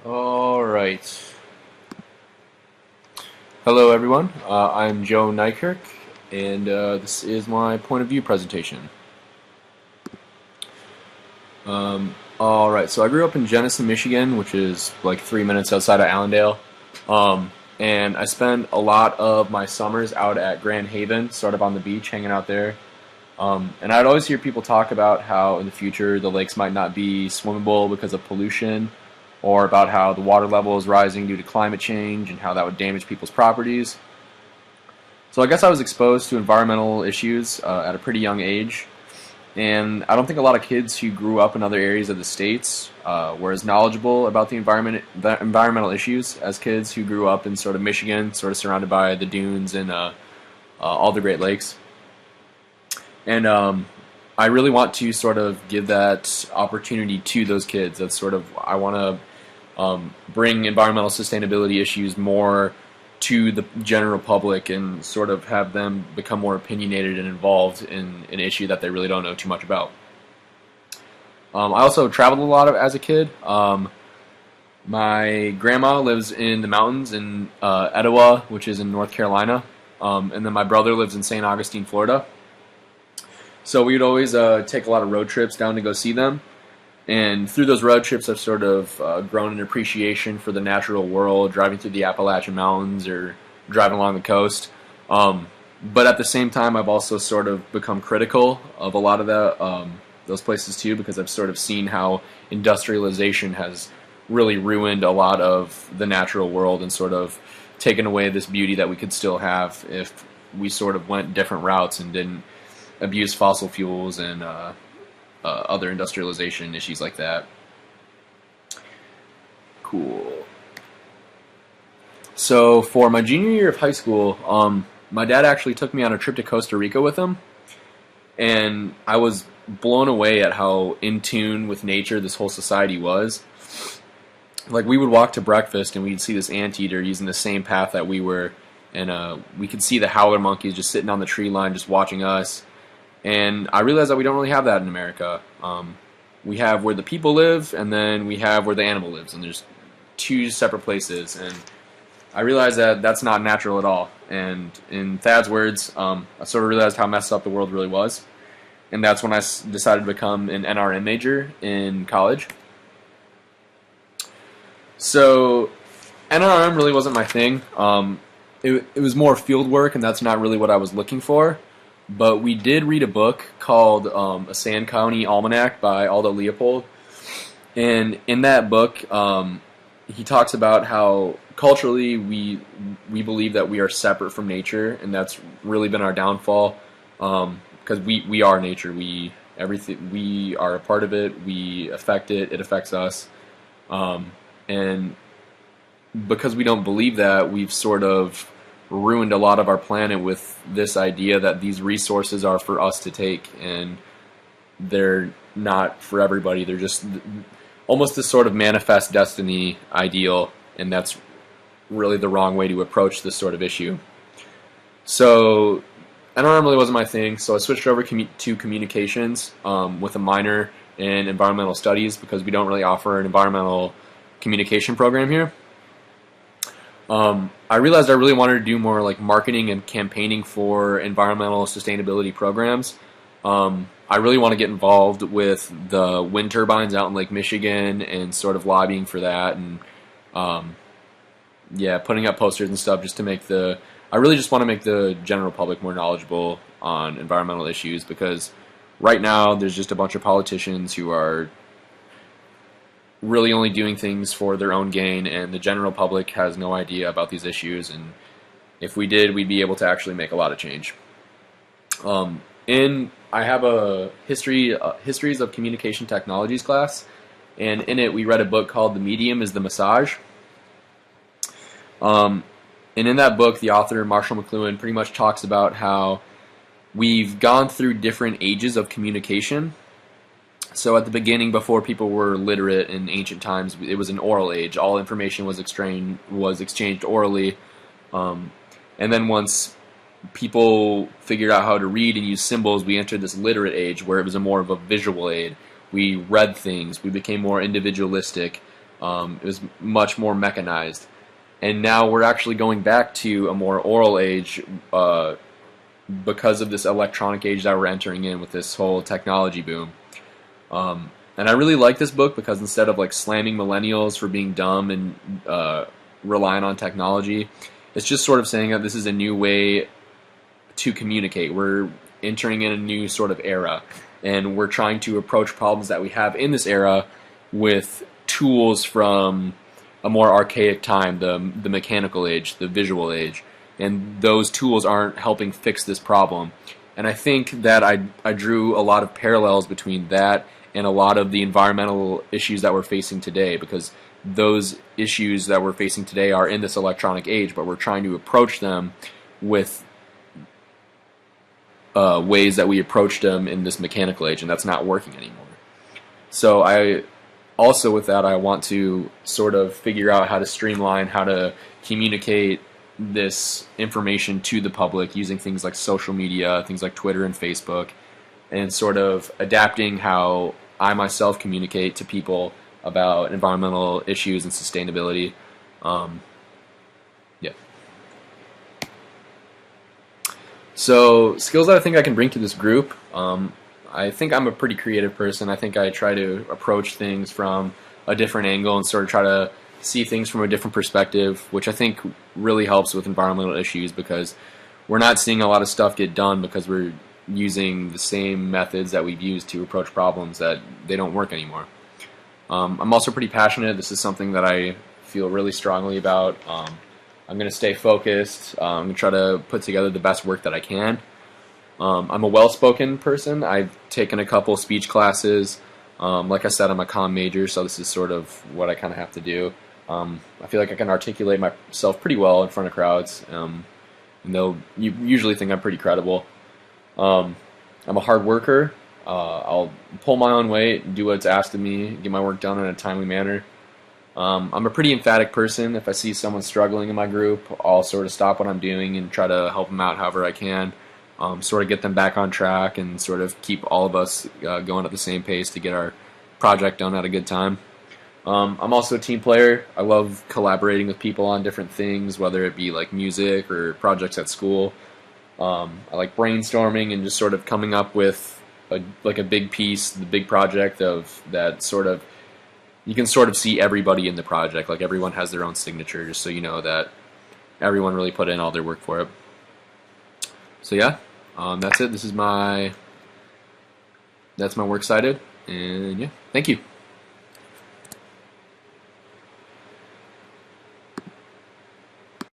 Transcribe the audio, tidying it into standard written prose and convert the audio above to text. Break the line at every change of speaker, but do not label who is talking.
All right. Hello, everyone. I'm Joe Nykirk, and this is my point of view presentation. All right. So I grew up in Jenison, Michigan, which is like 3 minutes outside of Allendale, and I spent a lot of my summers out at Grand Haven, sort of on the beach, hanging out there. And I'd always hear people talk about how in the future the lakes might not be swimmable because of pollution, or about how the water level is rising due to climate change and how that would damage people's properties. So I guess I was exposed to environmental issues at a pretty young age, and I don't think a lot of kids who grew up in other areas of the states were as knowledgeable about the environmental issues as kids who grew up in sort of Michigan, sort of surrounded by the dunes and all the Great Lakes. And I really want to sort of give that opportunity to those kids. That's sort of, I want to bring environmental sustainability issues more to the general public and sort of have them become more opinionated and involved in an issue that they really don't know too much about. I also traveled a lot as a kid. My grandma lives in the mountains in Etowah, which is in North Carolina. And then my brother lives in St. Augustine, Florida. So we would always take a lot of road trips down to go see them. And through those road trips, I've sort of grown an appreciation for the natural world, driving through the Appalachian Mountains or driving along the coast. But at the same time, I've also sort of become critical of a lot of those places too, because I've sort of seen how industrialization has really ruined a lot of the natural world and sort of taken away this beauty that we could still have if we sort of went different routes and didn't abuse fossil fuels and other industrialization issues like that. Cool. So for my junior year of high school, my dad actually took me on a trip to Costa Rica with him, and I was blown away at how in tune with nature this whole society was. Like, we would walk to breakfast and we'd see this anteater using the same path that we were, and we could see the howler monkeys just sitting on the tree line just watching us. And I realized that we don't really have that in America. We have where the people live, and then we have where the animal lives, and there's two separate places. And I realized that that's not natural at all. And in Thad's words, I sort of realized how messed up the world really was. And that's when I decided to become an NRM major in college. So NRM really wasn't my thing. It was more field work, and that's not really what I was looking for. But we did read a book called A Sand County Almanac by Aldo Leopold. And in that book, he talks about how culturally we believe that we are separate from nature, and that's really been our downfall. Because we are nature. We are a part of it. We affect it. It affects us. And because we don't believe that, we've sort of ruined a lot of our planet with this idea that these resources are for us to take, and they're not for everybody. They're just almost this sort of manifest destiny ideal, and that's really the wrong way to approach this sort of issue. So NRM really wasn't my thing, so I switched over to communications with a minor in environmental studies, because we don't really offer an environmental communication program here. I realized I really wanted to do more like marketing and campaigning for environmental sustainability programs. I really want to get involved with the wind turbines out in Lake Michigan and sort of lobbying for that, and putting up posters and stuff just to make I really just want to make the general public more knowledgeable on environmental issues, because right now there's just a bunch of politicians who are really only doing things for their own gain, and the general public has no idea about these issues, and if we did, we'd be able to actually make a lot of change. I have a histories of communication technologies class, and in it we read a book called The Medium is the Massage. And in that book, the author, Marshall McLuhan, pretty much talks about how we've gone through different ages of communication. So at the beginning, before people were literate in ancient times, it was an oral age. All information was exchanged orally. And then once people figured out how to read and use symbols, we entered this literate age where it was more of a visual aid. We read things. We became more individualistic. It was much more mechanized. And now we're actually going back to a more oral age because of this electronic age that we're entering in with this whole technology boom. And I really like this book because instead of like slamming millennials for being dumb and relying on technology, it's just sort of saying that this is a new way to communicate. We're entering in a new sort of era, and we're trying to approach problems that we have in this era with tools from a more archaic time, the mechanical age, the visual age, and those tools aren't helping fix this problem. And I think that I drew a lot of parallels between that and a lot of the environmental issues that we're facing today, because those issues that we're facing today are in this electronic age, but we're trying to approach them with ways that we approached them in this mechanical age, and that's not working anymore. So I also, with that, I want to sort of figure out how to streamline, how to communicate this information to the public using things like social media, things like Twitter and Facebook, and sort of adapting how I myself communicate to people about environmental issues and sustainability. Yeah. So skills that I think I can bring to this group. I think I'm a pretty creative person. I think I try to approach things from a different angle and sort of try to see things from a different perspective, which I think really helps with environmental issues, because we're not seeing a lot of stuff get done because we're using the same methods that we've used to approach problems that they don't work anymore. I'm also pretty passionate. This is something that I feel really strongly about. I'm going to stay focused. I'm going to try to put together the best work that I can. I'm a well-spoken person. I've taken a couple speech classes. Like I said, I'm a comm major, so this is sort of what I kind of have to do. I feel like I can articulate myself pretty well in front of crowds, and they'll usually think I'm pretty credible. I'm a hard worker. I'll pull my own weight, do what's asked of me, get my work done in a timely manner. I'm a pretty emphatic person. If I see someone struggling in my group, I'll sort of stop what I'm doing and try to help them out however I can. Sort of get them back on track and sort of keep all of us going at the same pace to get our project done at a good time. I'm also a team player. I love collaborating with people on different things, whether it be like music or projects at school. I like brainstorming and just sort of coming up with a big piece, the big project of that sort of, you can sort of see everybody in the project, like everyone has their own signature, just so you know that everyone really put in all their work for it. So yeah, that's it. That's my works cited, and yeah, thank you.